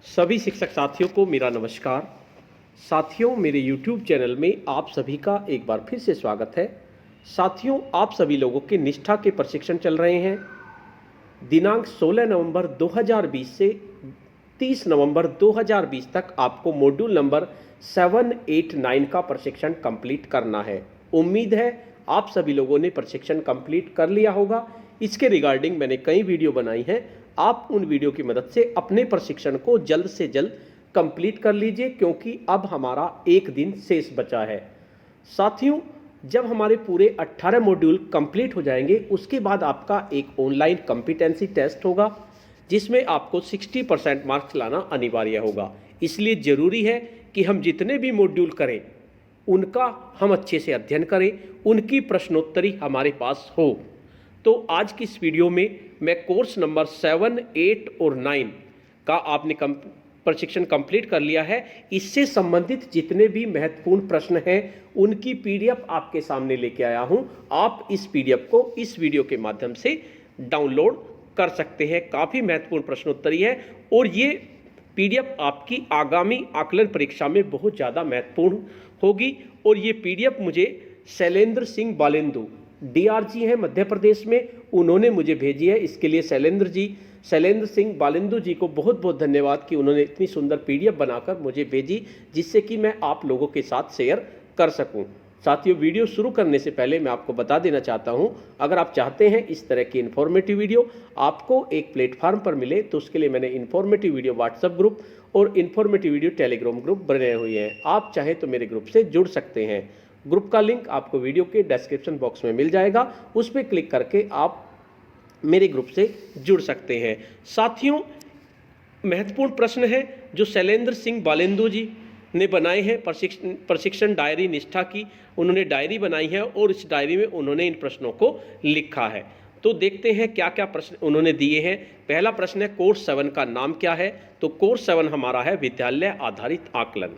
सभी शिक्षक साथियों को मेरा नमस्कार। साथियों, मेरे YouTube चैनल में आप सभी का एक बार फिर से स्वागत है। साथियों, आप सभी लोगों के निष्ठा के प्रशिक्षण चल रहे हैं। दिनांक 16 नवंबर 2020 से 30 नवंबर 2020 तक आपको मॉड्यूल नंबर 7, 8, 9 का प्रशिक्षण कंप्लीट करना है। उम्मीद है आप सभी लोगों ने प्रशिक्षण कंप्लीट कर लिया होगा। इसके रिगार्डिंग मैंने कई वीडियो बनाई हैं। आप उन वीडियो की मदद से अपने प्रशिक्षण को जल्द से जल्द कंप्लीट कर लीजिए, क्योंकि अब हमारा एक दिन शेष बचा है। साथियों, जब हमारे पूरे 18 मॉड्यूल कंप्लीट हो जाएंगे, उसके बाद आपका एक ऑनलाइन कॉम्पिटेंसी टेस्ट होगा, जिसमें आपको 60% मार्क्स लाना अनिवार्य होगा। इसलिए ज़रूरी है कि हम जितने भी मॉड्यूल करें उनका हम अच्छे से अध्ययन करें, उनकी प्रश्नोत्तरी हमारे पास हो। तो आज की इस वीडियो में मैं कोर्स नंबर 7, 8 और 9 का आपने प्रशिक्षण कंप्लीट कर लिया है, इससे संबंधित जितने भी महत्वपूर्ण प्रश्न हैं उनकी पीडीएफ आपके सामने लेके आया हूं। आप इस पीडीएफ को इस वीडियो के माध्यम से डाउनलोड कर सकते हैं। काफ़ी महत्वपूर्ण प्रश्नोत्तरी है और ये पीडीएफ आपकी आगामी आकलन परीक्षा में बहुत ज़्यादा महत्वपूर्ण होगी। और ये पीडीएफ मुझे शैलेंद्र सिंह बालेंदु, डीआरजी हैं मध्य प्रदेश में, उन्होंने मुझे भेजी है। इसके लिए शैलेंद्र सिंह बालेंदु जी को बहुत बहुत धन्यवाद कि उन्होंने इतनी सुंदर पीडीएफ बनाकर मुझे भेजी, जिससे कि मैं आप लोगों के साथ शेयर कर सकूं। साथियों, वीडियो शुरू करने से पहले मैं आपको बता देना चाहता हूं, अगर आप चाहते हैं इस तरह की इन्फॉर्मेटिव वीडियो आपको एक प्लेटफार्म पर मिले, तो उसके लिए मैंने इन्फॉर्मेटिव वीडियो व्हाट्सएप ग्रुप और इन्फॉर्मेटिव वीडियो टेलीग्राम ग्रुप बनाए हुए हैं। आप चाहे तो मेरे ग्रुप से जुड़ सकते हैं। ग्रुप का लिंक आपको वीडियो के डिस्क्रिप्शन बॉक्स में मिल जाएगा, उस पर क्लिक करके आप मेरे ग्रुप से जुड़ सकते हैं। साथियों, महत्वपूर्ण प्रश्न है जो शैलेंद्र सिंह बालेंदु जी ने बनाए हैं। प्रशिक्षण डायरी निष्ठा की उन्होंने डायरी बनाई है और इस डायरी में उन्होंने इन प्रश्नों को लिखा है। तो देखते हैं क्या क्या प्रश्न उन्होंने दिए हैं। पहला प्रश्न है, कोर्स 7 का नाम क्या है? तो कोर्स 7 हमारा है विद्यालय आधारित आकलन।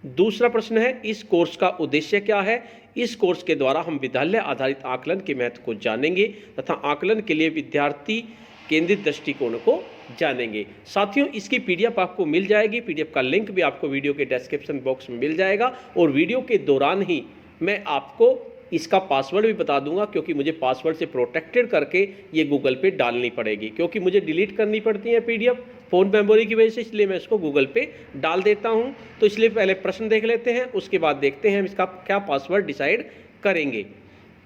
दूसरा प्रश्न है, इस कोर्स का उद्देश्य क्या है? इस कोर्स के द्वारा हम विद्यालय आधारित आकलन के महत्व को जानेंगे तथा आकलन के लिए विद्यार्थी केंद्रित दृष्टिकोण को जानेंगे। साथियों, इसकी पीडीएफ आपको मिल जाएगी। पीडीएफ का लिंक भी आपको वीडियो के डिस्क्रिप्शन बॉक्स में मिल जाएगा और वीडियो के दौरान ही मैं आपको इसका पासवर्ड भी बता दूंगा, क्योंकि मुझे पासवर्ड से प्रोटेक्टेड करके ये गूगल पे डालनी पड़ेगी, क्योंकि मुझे डिलीट करनी पड़ती है पीडीएफ फ़ोन मेमोरी की वजह से, इसलिए मैं इसको गूगल पे डाल देता हूँ। तो इसलिए पहले प्रश्न देख लेते हैं, उसके बाद देखते हैं हम इसका क्या पासवर्ड डिसाइड करेंगे।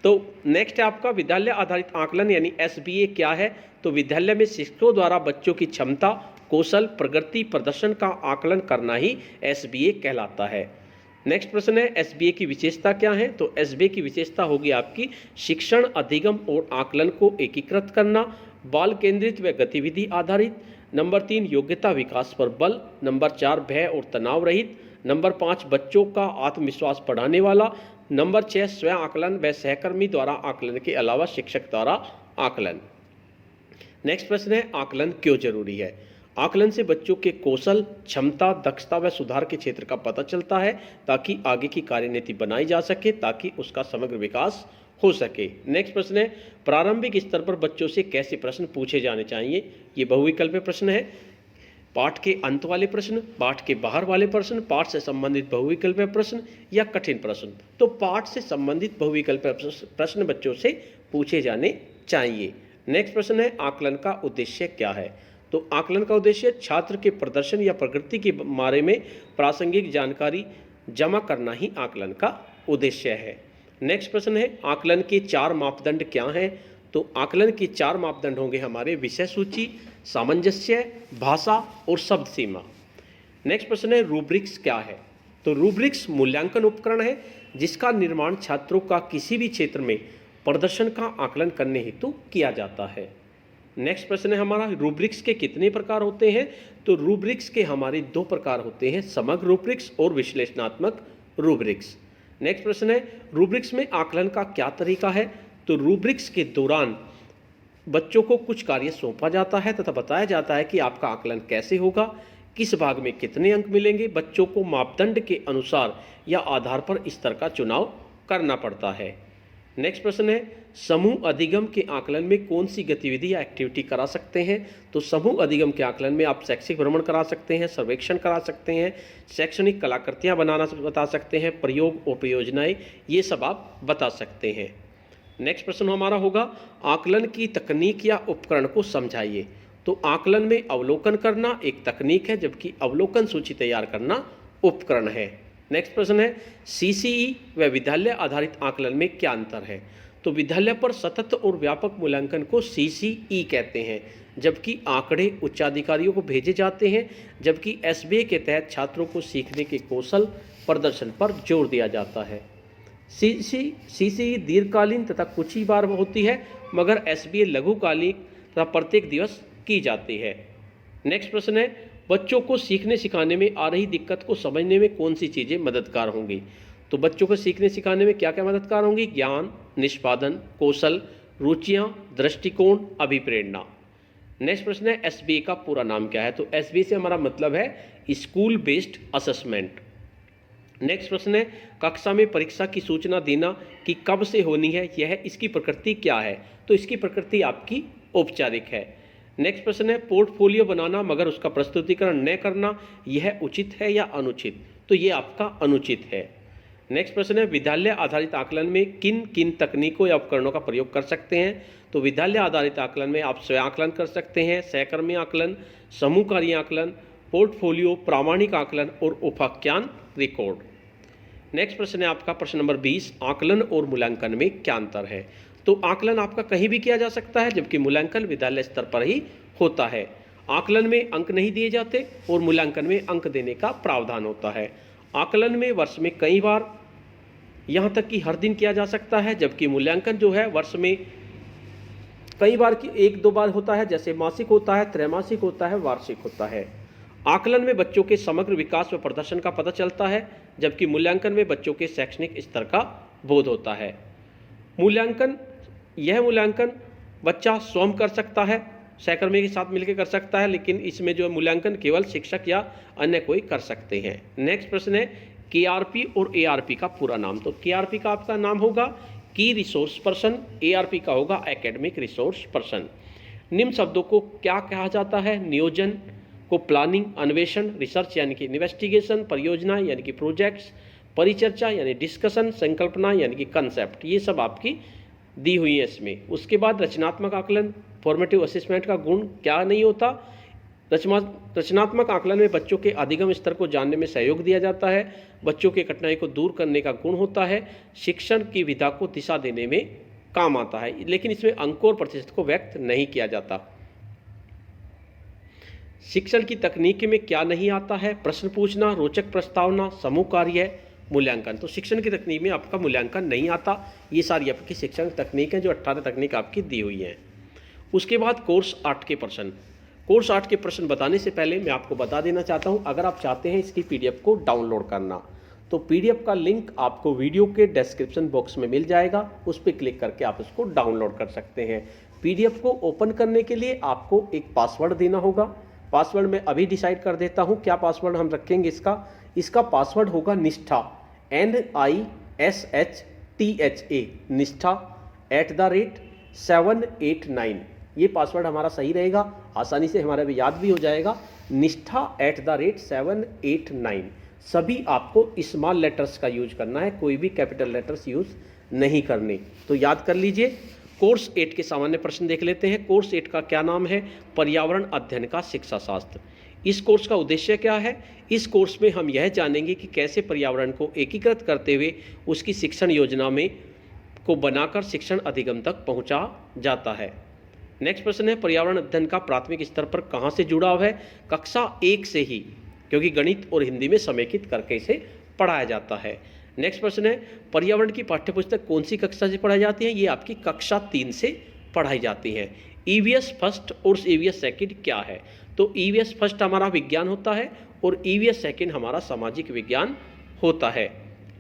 तो नेक्स्ट है आपका विद्यालय आधारित आकलन यानी एसबीए क्या है? तो विद्यालय में शिक्षकों द्वारा बच्चों की क्षमता, कौशल, प्रगति, प्रदर्शन का आकलन करना ही एसबीए कहलाता है। नेक्स्ट प्रश्न है, एसबीए की विशेषता क्या है? तो एसबीए की विशेषता होगी आपकी शिक्षण, अधिगम और आकलन को एकीकृत करना, बाल केंद्रित व गतिविधि आधारित। नंबर 3, योग्यता विकास पर बल। नंबर 4, भय और तनाव रहित। नंबर 5, बच्चों का आत्मविश्वास बढ़ाने वाला। नंबर 6, स्वयं आकलन व सहकर्मी द्वारा आकलन के अलावा शिक्षक द्वारा आकलन। नेक्स्ट प्रश्न है, आकलन क्यों जरूरी है? आकलन से बच्चों के कौशल, क्षमता, दक्षता व सुधार के क्षेत्र का पता चलता है, ताकि आगे की कार्यनीति बनाई जा सके, ताकि उसका समग्र विकास हो सके। नेक्स्ट प्रश्न है, प्रारंभिक स्तर पर बच्चों से कैसे प्रश्न पूछे जाने चाहिए? ये बहुविकल्पीय प्रश्न है। पाठ के अंत वाले प्रश्न, पाठ के बाहर वाले प्रश्न, पाठ से संबंधित बहुविकल्पीय प्रश्न या कठिन प्रश्न? तो पाठ से संबंधित बहुविकल्पीय प्रश्न बच्चों से पूछे जाने चाहिए। नेक्स्ट प्रश्न है, आकलन का उद्देश्य क्या है? तो आकलन का उद्देश्य छात्र के प्रदर्शन या प्रगति के बारे में प्रासंगिक जानकारी जमा करना ही आकलन का उद्देश्य है। नेक्स्ट प्रश्न है, आकलन के 4 मापदंड क्या हैं? तो आकलन के 4 मापदंड होंगे हमारे विषय सूची, सामंजस्य, भाषा और शब्द सीमा। नेक्स्ट प्रश्न है, रूब्रिक्स क्या है? तो रूब्रिक्स मूल्यांकन उपकरण है जिसका निर्माण छात्रों का किसी भी क्षेत्र में प्रदर्शन का आकलन करने हेतु किया जाता है। नेक्स्ट प्रश्न है हमारा, रूब्रिक्स के कितने प्रकार होते हैं? तो रूब्रिक्स के हमारे 2 प्रकार होते हैं, समग्र रूब्रिक्स और विश्लेषणात्मक रूब्रिक्स। नेक्स्ट प्रश्न है, रूब्रिक्स में आकलन का क्या तरीका है? तो रूब्रिक्स के दौरान बच्चों को कुछ कार्य सौंपा जाता है तथा बताया जाता है कि आपका आकलन कैसे होगा, किस भाग में कितने अंक मिलेंगे। बच्चों को मापदंड के अनुसार या आधार पर स्तर का चुनाव करना पड़ता है। नेक्स्ट प्रश्न है समूह अधिगम के आकलन में कौन सी गतिविधि या एक्टिविटी करा सकते हैं? तो समूह अधिगम के आकलन में आप शैक्षिक भ्रमण करा सकते हैं, सर्वेक्षण करा सकते हैं, शैक्षणिक कलाकृतियाँ बनाना बता सकते हैं, प्रयोग और परियोजनाएं, ये सब आप बता सकते हैं। नेक्स्ट प्रश्न हमारा होगा आकलन की तकनीक या उपकरण को समझाइए। तो आकलन में अवलोकन करना एक तकनीक है, जबकि अवलोकन सूची तैयार करना उपकरण है। नेक्स्ट प्रश्न है सीसीई व विद्यालय आधारित आकलन में क्या अंतर है? तो विद्यालय पर सतत और व्यापक मूल्यांकन को सीसीई कहते हैं, जबकि आंकड़े उच्चाधिकारियों को भेजे जाते हैं, जबकि एसबीए के तहत छात्रों को सीखने के कौशल प्रदर्शन पर जोर दिया जाता है। सीसीई दीर्घकालीन तथा कुछ ही बार होती है, मगर एसबीए लघुकालीन तथा प्रत्येक दिवस की जाती है। नेक्स्ट प्रश्न है बच्चों को सीखने सिखाने में आ रही दिक्कत को समझने में कौन सी चीज़ें मददगार होंगी? तो बच्चों को सीखने सिखाने में क्या क्या मददगार होंगी? ज्ञान, निष्पादन, कौशल, रुचियाँ, दृष्टिकोण, अभिप्रेरणा। नेक्स्ट प्रश्न है एसबीए का पूरा नाम क्या है? तो एसबीए से हमारा मतलब है स्कूल बेस्ड असेसमेंट। नेक्स्ट प्रश्न है कक्षा में परीक्षा की सूचना देना कि कब से होनी है, यह इसकी प्रकृति क्या है? तो इसकी प्रकृति आपकी औपचारिक है। नेक्स्ट प्रश्न है पोर्टफोलियो बनाना मगर उसका प्रस्तुतिकरण न करना, यह उचित है या अनुचित? तो ये आपका अनुचित है। नेक्स्ट प्रश्न है विद्यालय आधारित आकलन में किन किन तकनीकों या उपकरणों का प्रयोग कर सकते हैं? तो विद्यालय आधारित आकलन में आप स्वयं आकलन कर सकते हैं, सहकर्मी आकलन, समूह कार्य आकलन, पोर्टफोलियो, प्रामाणिक आकलन और उपाख्यान रिकॉर्ड। नेक्स्ट प्रश्न है आपका प्रश्न नंबर 20 आकलन और मूल्यांकन में क्या अंतर है? तो आकलन आपका कहीं भी किया जा सकता है, जबकि मूल्यांकन विद्यालय स्तर पर ही होता है। आकलन में अंक नहीं दिए जाते और मूल्यांकन में अंक देने का प्रावधान होता है। आकलन में वर्ष में कई बार, यहाँ तक कि हर दिन किया जा सकता है, जबकि मूल्यांकन जो है वर्ष में कई बार की 1-2 बार होता है, जैसे मासिक होता है, त्रैमासिक होता है, वार्षिक होता है। आकलन में बच्चों के समग्र विकास व प्रदर्शन का पता चलता है, जबकि मूल्यांकन में बच्चों के शैक्षणिक स्तर का बोध होता है। यह मूल्यांकन बच्चा स्वयं कर सकता है, सहकर्मी के साथ मिलकर कर सकता है, लेकिन इसमें जो मूल्यांकन केवल शिक्षक या अन्य कोई कर सकते हैं। नेक्स्ट प्रश्न है केआरपी और एआरपी का पूरा नाम। तो केआरपी का आपका नाम होगा की रिसोर्स पर्सन, एआरपी का होगा एकेडमिक रिसोर्स पर्सन। निम्न शब्दों को क्या कहा जाता है? नियोजन को प्लानिंग, अन्वेषण रिसर्च यानी कि इन्वेस्टिगेशन, परियोजना यानी कि प्रोजेक्ट्स, परिचर्चा यानी डिस्कशन, संकल्पना यानी कि कंसेप्ट, ये सब आपकी दी हुई है इसमें। उसके बाद रचनात्मक आकलन, फॉर्मेटिव असेसमेंट का गुण क्या नहीं होता? रचनात्मक आकलन में बच्चों के अधिगम स्तर को जानने में सहयोग दिया जाता है, बच्चों के कठिनाई को दूर करने का गुण होता है, शिक्षण की विधा को दिशा देने में काम आता है, लेकिन इसमें अंकों और प्रतिशत को व्यक्त नहीं किया जाता। शिक्षण की तकनीक में क्या नहीं आता है? प्रश्न पूछना, रोचक प्रस्तावना, समूह कार्य, मूल्यांकन। तो शिक्षण की तकनीक में आपका मूल्यांकन नहीं आता। ये सारी आपकी शिक्षण तकनीक है जो 18 तकनीक आपकी दी हुई है। उसके बाद कोर्स 8 के प्रश्न। कोर्स 8 के प्रश्न बताने से पहले मैं आपको बता देना चाहता हूं, अगर आप चाहते हैं इसकी पीडीएफ को डाउनलोड करना, तो पीडीएफ का लिंक आपको वीडियो के डिस्क्रिप्शन बॉक्स में मिल जाएगा, उस पर क्लिक करके आप इसको डाउनलोड कर सकते हैं। पीडीएफ को ओपन करने के लिए आपको एक पासवर्ड देना होगा। पासवर्ड मैं अभी डिसाइड कर देता हूं क्या पासवर्ड हम रखेंगे इसका पासवर्ड होगा निष्ठा, NISHTHA, निष्ठा @789। ये पासवर्ड हमारा सही रहेगा, आसानी से हमारा भी याद भी हो जाएगा। निष्ठा @789। सभी आपको स्मॉल लेटर्स का यूज करना है, कोई भी कैपिटल लेटर्स यूज नहीं करने, तो याद कर लीजिए। कोर्स 8 के सामान्य प्रश्न देख लेते हैं। कोर्स 8 का क्या नाम है? पर्यावरण अध्ययन का शिक्षा शास्त्र। इस कोर्स का उद्देश्य क्या है? इस कोर्स में हम यह जानेंगे कि कैसे पर्यावरण को एकीकृत करते हुए उसकी शिक्षण योजना में को बनाकर शिक्षण अधिगम तक पहुंचा जाता है। नेक्स्ट प्रश्न है पर्यावरण अध्ययन का प्राथमिक स्तर पर कहां से जुड़ाव है? कक्षा 1 से ही, क्योंकि गणित और हिंदी में समेकित करके इसे पढ़ाया जाता है। नेक्स्ट प्रश्न है पर्यावरण की पाठ्यपुस्तक कौन सी कक्षा से पढ़ाई जाती है? ये आपकी कक्षा 3 से पढ़ाई जाती है। ईवीएस फर्स्ट और ईवीएस सेकंड क्या है? तो ईवीएस फर्स्ट हमारा विज्ञान होता है और ईवीएस सेकंड हमारा सामाजिक विज्ञान होता है।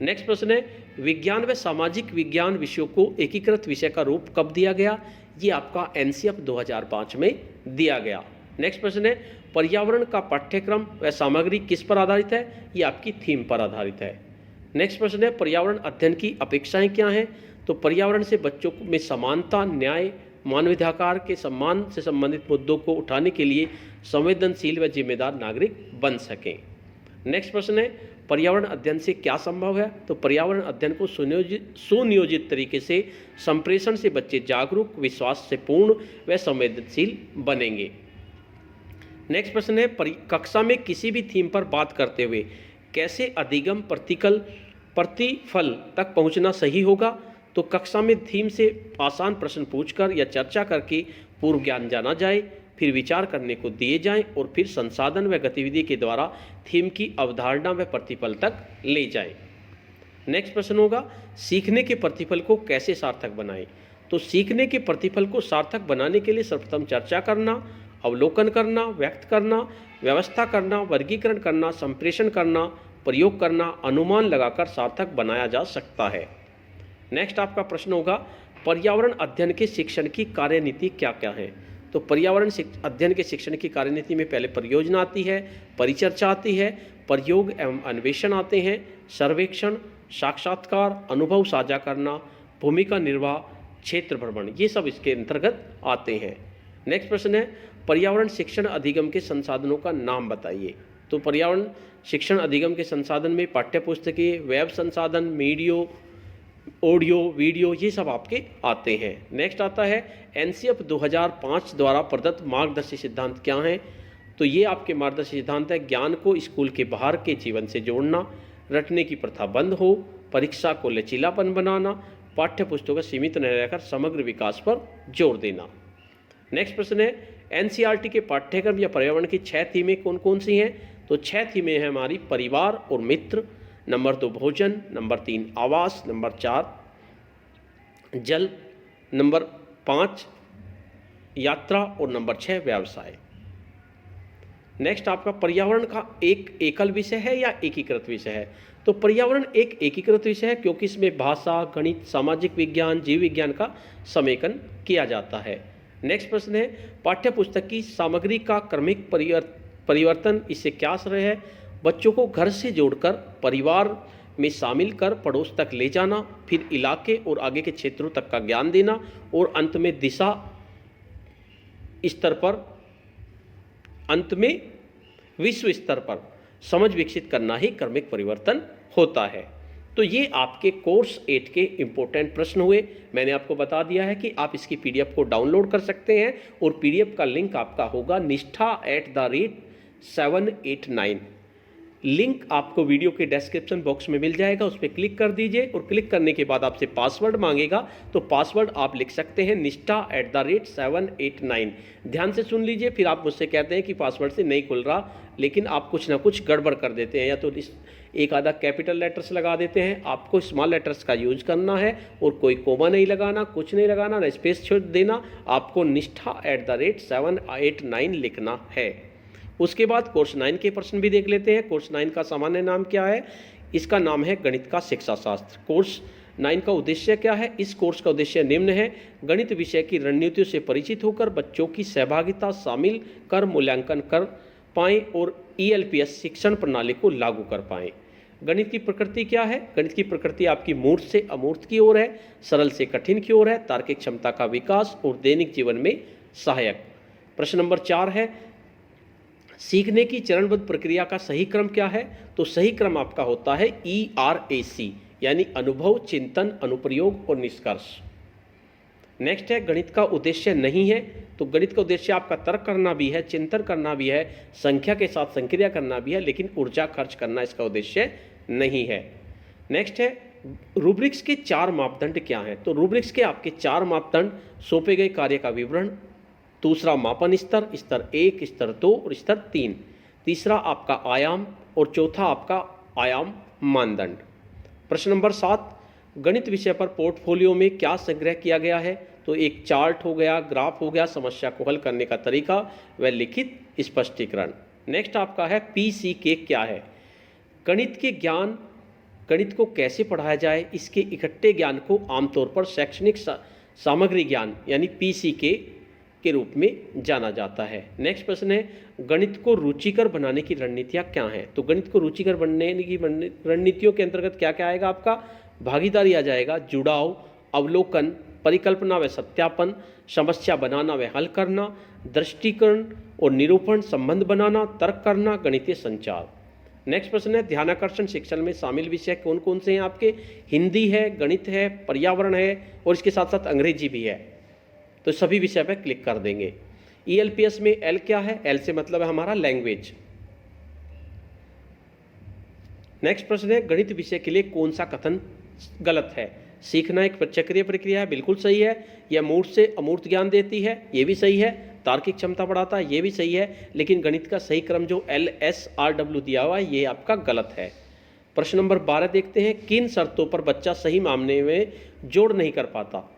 नेक्स्ट प्रश्न है विज्ञान व सामाजिक विज्ञान विषयों को एकीकृत विषय का रूप कब दिया गया? ये आपका एनसीएफ 2005 में दिया गया। नेक्स्ट प्रश्न है पर्यावरण का पाठ्यक्रम व सामग्री किस पर आधारित है? ये आपकी थीम पर आधारित है। नेक्स्ट प्रश्न है पर्यावरण अध्ययन की अपेक्षाएं क्या हैं? तो पर्यावरण से बच्चों में समानता, न्याय, मानवाधिकार के सम्मान से संबंधित मुद्दों को उठाने के लिए संवेदनशील व जिम्मेदार नागरिक बन सकें। नेक्स्ट प्रश्न है, पर्यावरण अध्ययन से क्या संभव है? तो पर्यावरण अध्ययन को सुनियोजित तरीके से संप्रेषण से बच्चे जागरूक, विश्वास से पूर्ण व संवेदनशील बनेंगे। नेक्स्ट प्रश्न है, कक्षा में किसी भी थीम पर बात करते हुए कैसे अधिगम प्रतिफल तक पहुंचना सही होगा? तो कक्षा में थीम से आसान प्रश्न पूछकर या चर्चा करके पूर्व ज्ञान जाना जाए, फिर विचार करने को दिए जाएं और फिर संसाधन व गतिविधि के द्वारा थीम की अवधारणा व प्रतिफल तक ले जाएं। नेक्स्ट प्रश्न होगा, सीखने के प्रतिफल को कैसे सार्थक बनाएं? तो सीखने के प्रतिफल को सार्थक बनाने के लिए सर्वप्रथम चर्चा करना, अवलोकन करना, व्यक्त करना, व्यवस्था करना, वर्गीकरण करना, संप्रेषण करना, प्रयोग करना, अनुमान लगाकर सार्थक बनाया जा सकता है। नेक्स्ट आपका प्रश्न होगा, पर्यावरण अध्ययन के शिक्षण की कार्यनीति क्या क्या है? तो पर्यावरण अध्ययन के शिक्षण की कार्यनीति में पहले परियोजना आती है, परिचर्चा आती है, प्रयोग एवं अन्वेषण आते हैं, सर्वेक्षण, साक्षात्कार, अनुभव साझा करना, भूमिका निर्वाह, क्षेत्र भ्रमण, ये सब इसके अंतर्गत आते हैं। नेक्स्ट प्रश्न है, पर्यावरण शिक्षण अधिगम के संसाधनों का नाम बताइए। तो पर्यावरण शिक्षण अधिगम के संसाधन में पाठ्यपुस्तकें, वेब संसाधन, ऑडियो, वीडियो, ये सब आपके आते हैं। नेक्स्ट आता है, एनसीएफ 2005 द्वारा प्रदत्त मार्गदर्शी सिद्धांत क्या हैं? तो ये आपके मार्गदर्शी सिद्धांत है, ज्ञान को स्कूल के बाहर के जीवन से जोड़ना, रटने की प्रथा बंद हो, परीक्षा को लचीलापन बनाना, पाठ्यपुस्तकों का सीमित न रहकर समग्र विकास पर जोर देना। नेक्स्ट प्रश्न है, एनसीईआरटी के पाठ्यक्रम या पर्यावरण की 6 थीमें कौन कौन सी हैं? तो 6 थीमें हैं हमारी, परिवार और मित्र, नंबर 2 भोजन, नंबर 3 आवास, नंबर 4 जल, नंबर 5 यात्रा और नंबर 6 व्यवसाय। नेक्स्ट आपका, पर्यावरण का एक एकल विषय है या एकीकृत विषय है? तो पर्यावरण एक एकीकृत विषय है क्योंकि इसमें भाषा, गणित, सामाजिक विज्ञान, जीव विज्ञान का समेकन किया जाता है। नेक्स्ट प्रश्न है, पाठ्यपुस्तक की सामग्री का क्रमिक परिवर्तन, इससे क्या आशय है? बच्चों को घर से जोड़कर परिवार में शामिल कर पड़ोस तक ले जाना, फिर इलाके और आगे के क्षेत्रों तक का ज्ञान देना और अंत में विश्व स्तर पर समझ विकसित करना ही क्रमिक परिवर्तन होता है। तो ये आपके कोर्स 8 के इम्पोर्टेंट प्रश्न हुए। मैंने आपको बता दिया है कि आप इसकी पीडीएफ को डाउनलोड कर सकते हैं और पीडीएफ का लिंक आपका होगा nishtha@789। लिंक आपको वीडियो के डिस्क्रिप्शन बॉक्स में मिल जाएगा, उस पर क्लिक कर दीजिए और क्लिक करने के बाद आपसे पासवर्ड मांगेगा, तो पासवर्ड आप लिख सकते हैं nishtha@789। ध्यान से सुन लीजिए, फिर आप मुझसे कहते हैं कि पासवर्ड से नहीं खुल रहा, लेकिन आप कुछ ना कुछ गड़बड़ कर देते हैं, या तो एक आधा कैपिटल लेटर्स लगा देते हैं। आपको स्मॉल लेटर्स का यूज करना है और कोई कोमा नहीं लगाना, कुछ नहीं लगाना, ना स्पेस छोड़ देना, आपको nishtha@789 लिखना है। उसके बाद कोर्स 9 के प्रश्न भी देख लेते हैं। कोर्स 9 का सामान्य नाम क्या है? इसका नाम है गणित का शिक्षा शास्त्र। कोर्स 9 का उद्देश्य क्या है? इस कोर्स का उद्देश्य निम्न है, गणित विषय की रणनीतियों से परिचित होकर बच्चों की सहभागिता शामिल कर मूल्यांकन कर पाएँ और ELPS शिक्षण प्रणाली को लागू कर पाएँ। गणित की प्रकृति क्या है? गणित की प्रकृति आपकी मूर्त से अमूर्त की ओर है, सरल से कठिन की ओर है, तार्किक क्षमता का विकास और दैनिक जीवन में सहायक। प्रश्न नंबर 4 है, सीखने की चरणबद्ध प्रक्रिया का सही क्रम क्या है? तो सही क्रम आपका होता है ERAC, यानी अनुभव, चिंतन, अनुप्रयोग और निष्कर्ष। नेक्स्ट है, गणित का उद्देश्य नहीं है। तो गणित का उद्देश्य आपका तर्क करना भी है, चिंतन करना भी है, संख्या के साथ संक्रिया करना भी है, लेकिन ऊर्जा खर्च करना इसका उद्देश्य नहीं है। नेक्स्ट है, रूब्रिक्स के 4 मापदंड क्या हैं? तो रूब्रिक्स के आपके 4 मापदंड, सौंपे गए कार्य का विवरण, दूसरा मापन स्तर, स्तर 1, स्तर 2 और स्तर 3, तीसरा आपका आयाम और चौथा आपका आयाम मानदंड। प्रश्न नंबर 7, गणित विषय पर पोर्टफोलियो में क्या संग्रह किया गया है? तो एक चार्ट हो गया, ग्राफ हो गया, समस्या को हल करने का तरीका व लिखित स्पष्टीकरण। नेक्स्ट आपका है PCK क्या है? गणित के ज्ञान, गणित को कैसे पढ़ाया जाए, इसके इकट्ठे ज्ञान को आमतौर पर शैक्षणिक सामग्री ज्ञान यानी PCK के रूप में जाना जाता है। नेक्स्ट प्रश्न है, गणित को रुचिकर बनाने की रणनीतियाँ क्या हैं? तो गणित को रुचिकर बनाने की रणनीतियों के अंतर्गत क्या क्या आएगा? आपका भागीदारी आ जाएगा, जुड़ाव, अवलोकन, परिकल्पना व सत्यापन, समस्या बनाना व हल करना, दृष्टिकोण और निरूपण, संबंध बनाना, तर्क करना, गणितीय संचार। नेक्स्ट प्रश्न है, ध्यानाकर्षण शिक्षण में शामिल विषय कौन कौन से हैं आपके? हिंदी है, गणित है, पर्यावरण है और इसके साथ साथ अंग्रेजी भी है। तो सभी विषय पर क्लिक कर देंगे। ELPS में L क्या है? L से मतलब है हमारा लैंग्वेज। नेक्स्ट प्रश्न है, गणित विषय के लिए कौन सा कथन गलत है? सीखना एक चक्रीय प्रक्रिया है, बिल्कुल सही है। यह मूर्त से अमूर्त ज्ञान देती है, ये भी सही है। तार्किक क्षमता बढ़ाता है, ये भी सही है। लेकिन गणित का सही क्रम जो LSRW दिया हुआ है ये आपका गलत है। प्रश्न नंबर 12 देखते हैं, किन शर्तों पर बच्चा सही मामले में जोड़ नहीं कर पाता?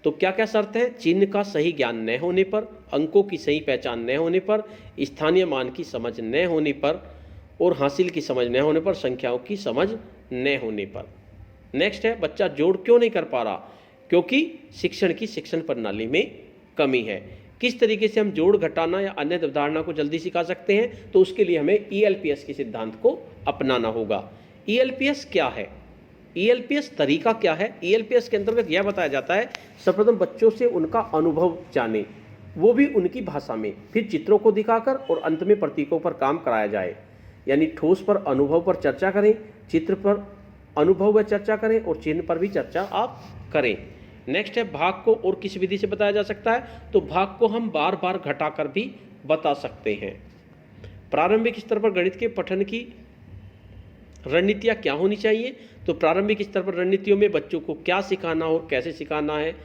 तो क्या क्या शर्त है? चिन्ह का सही ज्ञान न होने पर, अंकों की सही पहचान न होने पर, स्थानीय मान की समझ न होने पर और हासिल की समझ न होने पर, संख्याओं की समझ न होने पर। नेक्स्ट है, बच्चा जोड़ क्यों नहीं कर पा रहा? क्योंकि शिक्षण की शिक्षण प्रणाली में कमी है। किस तरीके से हम जोड़, घटाना या अन्य अवधारणा को जल्दी सिखा सकते हैं? तो उसके लिए हमें ELPS के सिद्धांत को अपनाना होगा। ELPS क्या है? ELPS तरीका क्या है? ELPS के अंतर्गत यह बताया जाता है, सर्वप्रथम बच्चों से उनका अनुभव जाने, वो भी उनकी भाषा में, फिर चित्रों को दिखाकर और अंत में प्रतीकों पर काम कराया जाए। यानी ठोस पर अनुभव पर चर्चा करें, चित्र पर अनुभव व चर्चा करें और चिन्ह पर भी चर्चा आप करें। नेक्स्ट है, भाग को और किस विधि से बताया जा सकता है? तो भाग को हम बार बार घटाकर भी बता सकते हैं। प्रारंभिक स्तर पर गणित के पठन की रणनीतियाँ क्या होनी चाहिए? तो प्रारंभिक स्तर पर रणनीतियों में बच्चों को क्या सिखाना और कैसे सिखाना है,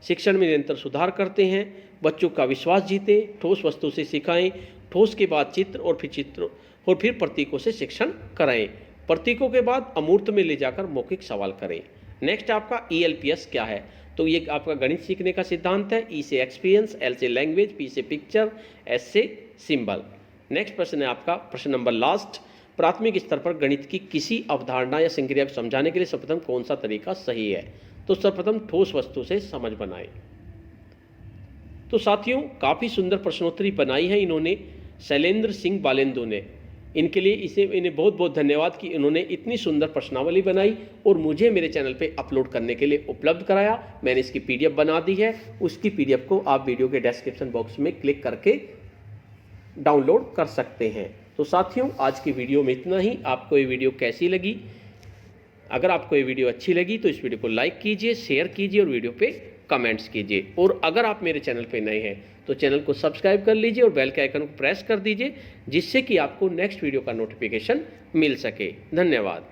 शिक्षण में निरंतर सुधार करते हैं, बच्चों का विश्वास जीते, ठोस वस्तु से सिखाएं, ठोस के बाद चित्र और फिर प्रतीकों से शिक्षण कराएं, प्रतीकों के बाद अमूर्त में ले जाकर मौखिक सवाल करें। नेक्स्ट आपका ELPS क्या है? तो ये आपका गणित सीखने का सिद्धांत है। E से एक्सपीरियंस, L से लैंग्वेज, P से पिक्चर, S से सिंबल। नेक्स्ट प्रश्न है आपका प्रश्न नंबर लास्ट, प्राथमिक स्तर पर गणित की किसी अवधारणा या संक्रिया को समझाने के लिए सर्वप्रथम कौन सा तरीका सही है? तो सर्वप्रथम ठोस वस्तु से समझ बनाएं। तो साथियों, काफ़ी सुंदर प्रश्नोत्तरी बनाई है इन्होंने, शैलेंद्र सिंह बालेंदु ने। इनके लिए इन्हें बहुत बहुत धन्यवाद कि इन्होंने इतनी सुंदर प्रश्नावली बनाई और मुझे मेरे चैनल पे अपलोड करने के लिए उपलब्ध कराया। मैंने इसकी PDF बना दी है, उसकी PDF को आप वीडियो के डिस्क्रिप्शन बॉक्स में क्लिक करके डाउनलोड कर सकते हैं। तो साथियों, आज की वीडियो में इतना ही। आपको ये वीडियो कैसी लगी? अगर आपको ये वीडियो अच्छी लगी तो इस वीडियो को लाइक कीजिए, शेयर कीजिए और वीडियो पे कमेंट्स कीजिए। और अगर आप मेरे चैनल पे नए हैं तो चैनल को सब्सक्राइब कर लीजिए और बेल के आइकन को प्रेस कर दीजिए, जिससे कि आपको नेक्स्ट वीडियो का नोटिफिकेशन मिल सके। धन्यवाद।